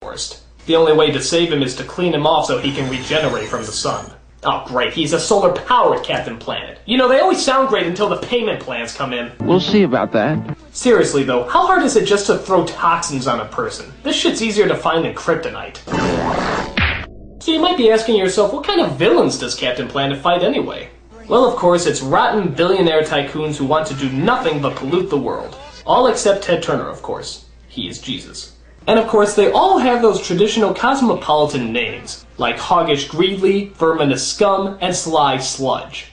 worst. The only way to save him is to clean him off so he can regenerate from the sun. Oh great, he's a solar-powered Captain Planet. You know, they always sound great until the payment plans come in. We'll see about that. Seriously though, how hard is it just to throw toxins on a person? This shit's easier to find than kryptonite. So you might be asking yourself, what kind of villains does Captain Planet fight anyway? Well, of course, it's rotten billionaire tycoons who want to do nothing but pollute the world. All except Ted Turner, of course. He is Jesus. And of course, they all have those traditional cosmopolitan names, like Hoggish Greedly, Verminous Scum, and Sly Sludge.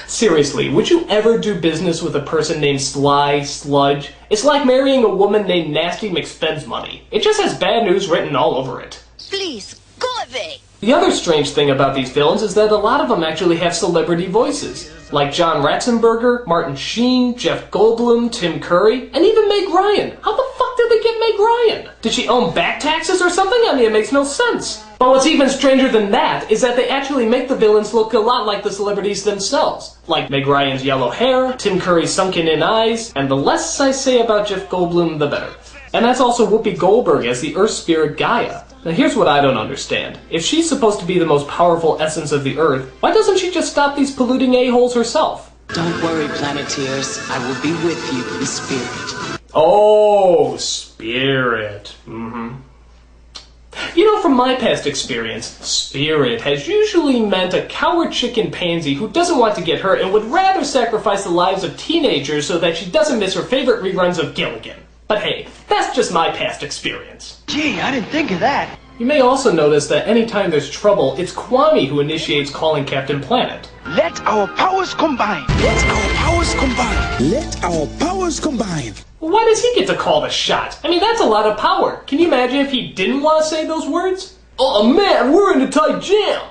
Seriously, would you ever do business with a person named Sly Sludge? It's like marrying a woman named Nasty McSpensmoney. It just has bad news written all over it. Please, go away! The other strange thing about these villains is that a lot of them actually have celebrity voices, like John Ratzenberger, Martin Sheen, Jeff Goldblum, Tim Curry, and even Meg Ryan. How the fuck did they get Meg Ryan? Did she own back taxes or something? I mean, it makes no sense. But what's even stranger than that is that they actually make the villains look a lot like the celebrities themselves. Like Meg Ryan's yellow hair, Tim Curry's sunken-in eyes, and the less I say about Jeff Goldblum, the better. And that's also Whoopi Goldberg as the Earth spirit Gaia. Now here's what I don't understand. If she's supposed to be the most powerful essence of the Earth, why doesn't she just stop these polluting a-holes herself? Don't worry, Planeteers. I will be with you in spirit. Oh, spirit. You know, from my past experience, spirit has usually meant a coward chicken pansy who doesn't want to get hurt and would rather sacrifice the lives of teenagers so that she doesn't miss her favorite reruns of Gilligan. But hey, that's just my past experience. Gee, I didn't think of that. You may also notice that anytime there's trouble, it's Kwame who initiates calling Captain Planet. Let our powers combine. Let our powers combine. Let our powers combine. Why does he get to call the shot? I mean, that's a lot of power. Can you imagine if he didn't want to say those words? Oh man, we're in a tight jam!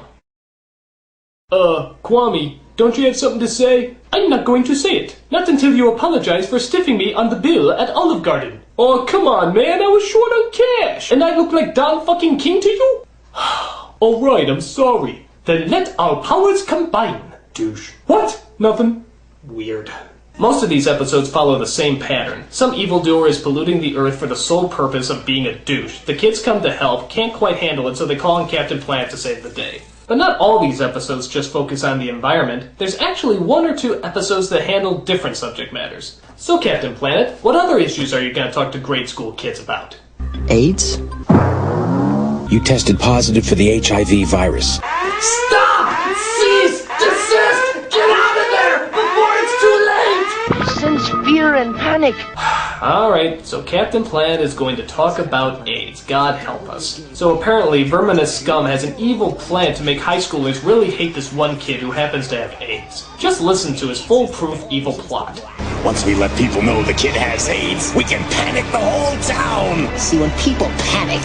Kwame, don't you have something to say? I'm not going to say it. Not until you apologize for stiffing me on the bill at Olive Garden. Oh, come on, man, I was short on cash. And I look like Don fucking King to you? Alright, I'm sorry. Then let our powers combine, douche. What? Nothing. Weird. Most of these episodes follow the same pattern. Some evildoer is polluting the Earth for the sole purpose of being a douche. The kids come to help, can't quite handle it, so they call in Captain Planet to save the day. But not all these episodes just focus on the environment. There's actually one or two episodes that handle different subject matters. So Captain Planet, what other issues are you going to talk to grade school kids about? AIDS? You tested positive for the HIV virus. Stop! Cease! Desist! Get out of there before it's too late! Sense fear and panic. Alright, so Captain Planet is going to talk about AIDS. God help us. So apparently, Verminous Scum has an evil plan to make high schoolers really hate this one kid who happens to have AIDS. Just listen to his foolproof evil plot. Once we let people know the kid has AIDS, we can panic the whole town. See, when people panic,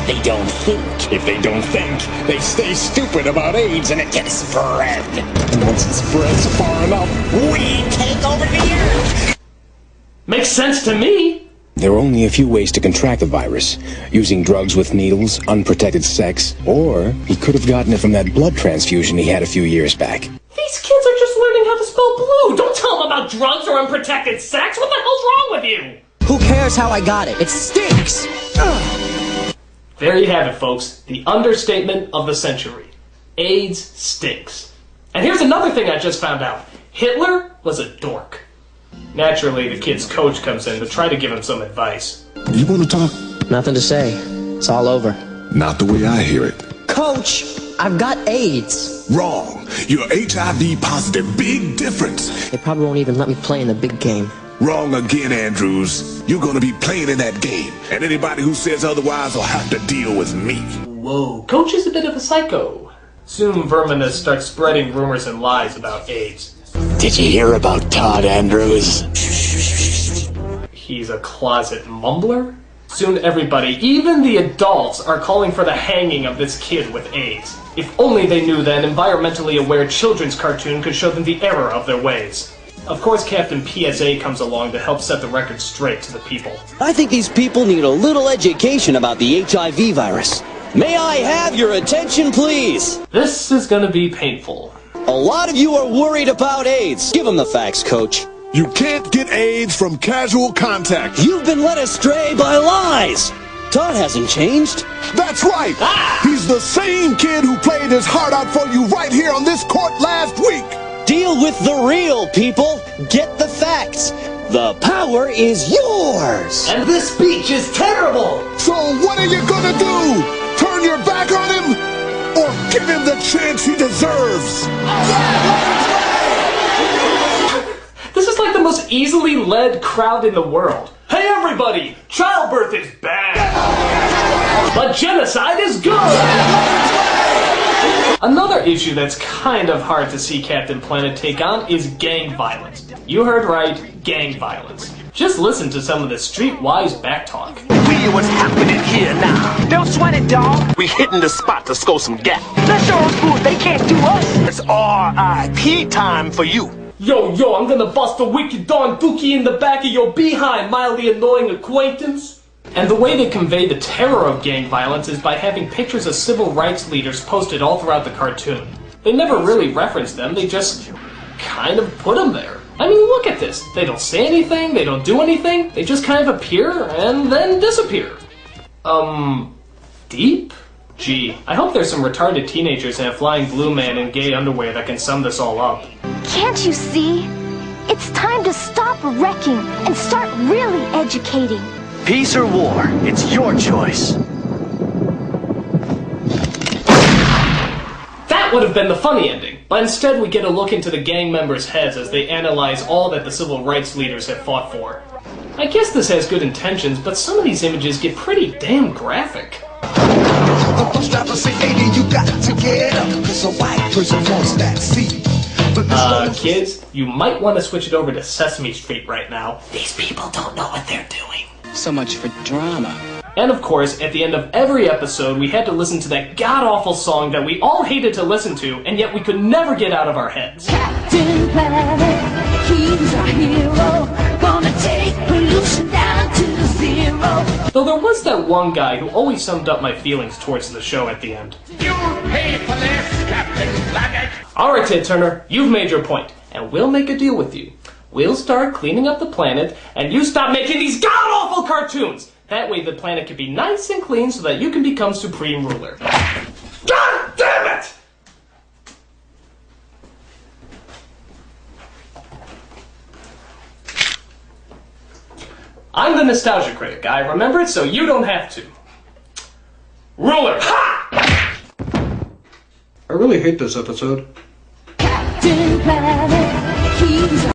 they don't think. If they don't think, they stay stupid about AIDS and it gets spread. And once it spreads far enough, we take over the earth. Makes sense to me! There are only a few ways to contract the virus. Using drugs with needles, unprotected sex, or he could have gotten it from that blood transfusion he had a few years back. These kids are just learning how to spell blue! Don't tell them about drugs or unprotected sex! What the hell's wrong with you? Who cares how I got it? It stinks! Ugh. There you have it, folks. The understatement of the century. AIDS stinks. And here's another thing I just found out. Hitler was a dork. Naturally, the kid's coach comes in to try to give him some advice. You want to talk? Nothing to say. It's all over. Not the way I hear it. Coach, I've got AIDS. Wrong. You're HIV positive. Big difference. They probably won't even let me play in the big game. Wrong again, Andrews. You're going to be playing in that game. And anybody who says otherwise will have to deal with me. Whoa, Coach is a bit of a psycho. Soon Verminous starts spreading rumors and lies about AIDS. Did you hear about Todd Andrews? He's a closet mumbler? Soon everybody, even the adults, are calling for the hanging of this kid with AIDS. If only they knew that an environmentally aware children's cartoon could show them the error of their ways. Of course, Captain PSA comes along to help set the record straight to the people. I think these people need a little education about the HIV virus. May I have your attention, please? This is gonna be painful. A lot of you are worried about AIDS. Give them the facts, Coach. You can't get AIDS from casual contact. You've been led astray by lies. Todd hasn't changed. That's right! He's the same kid who played his heart out for you right here on this court last week! Deal with the real, people. Get the facts. The power is yours. And this speech is terrible! So what are you gonna do? Turn your back on him? Or give him the chance he deserves? This is like the most easily led crowd in the world. Hey everybody! Childbirth is bad! But genocide is good! Another issue that's kind of hard to see Captain Planet take on is gang violence. You heard right, gang violence. Just listen to some of the streetwise backtalk. We hear what's happening here now. Don't sweat it, dog. We hitting the spot to score some gap. Let's show them fools they can't do us. It's R.I.P. time for you. Yo, I'm gonna bust a wicked Don Dookie in the back of your behind, mildly annoying acquaintance. And the way they convey the terror of gang violence is by having pictures of civil rights leaders posted all throughout the cartoon. They never really reference them, they just kind of put them there. I mean, look at this. They don't say anything, they don't do anything, they just kind of appear and then disappear. Deep? Gee, I hope there's some retarded teenagers and a flying blue man in gay underwear that can sum this all up. Can't you see? It's time to stop wrecking and start really educating. Peace or war, it's your choice. That would have been the funny ending, but instead we get a look into the gang members' heads as they analyze all that the civil rights leaders have fought for. I guess this has good intentions, but some of these images get pretty damn graphic. The bus driver say, hey, you got to get up, 'cause a white person wants that seat. Kids, you might want to switch it over to Sesame Street right now. These people don't know what they're doing. So much for drama. And of course, at the end of every episode, we had to listen to that god-awful song that we all hated to listen to, and yet we could never get out of our heads. Captain Planet, he's our hero, gonna take pollution down to zero. Though there was that one guy who always summed up my feelings towards the show at the end. You pay for this, Captain Planet! Alright, Ted Turner, you've made your point, and we'll make a deal with you. We'll start cleaning up the planet, and you stop making these god-awful cartoons! That way the planet can be nice and clean so that you can become supreme ruler. God damn it! I'm the Nostalgia Critic. I remember it so you don't have to. Ruler! Ha! I really hate this episode. Captain Planet.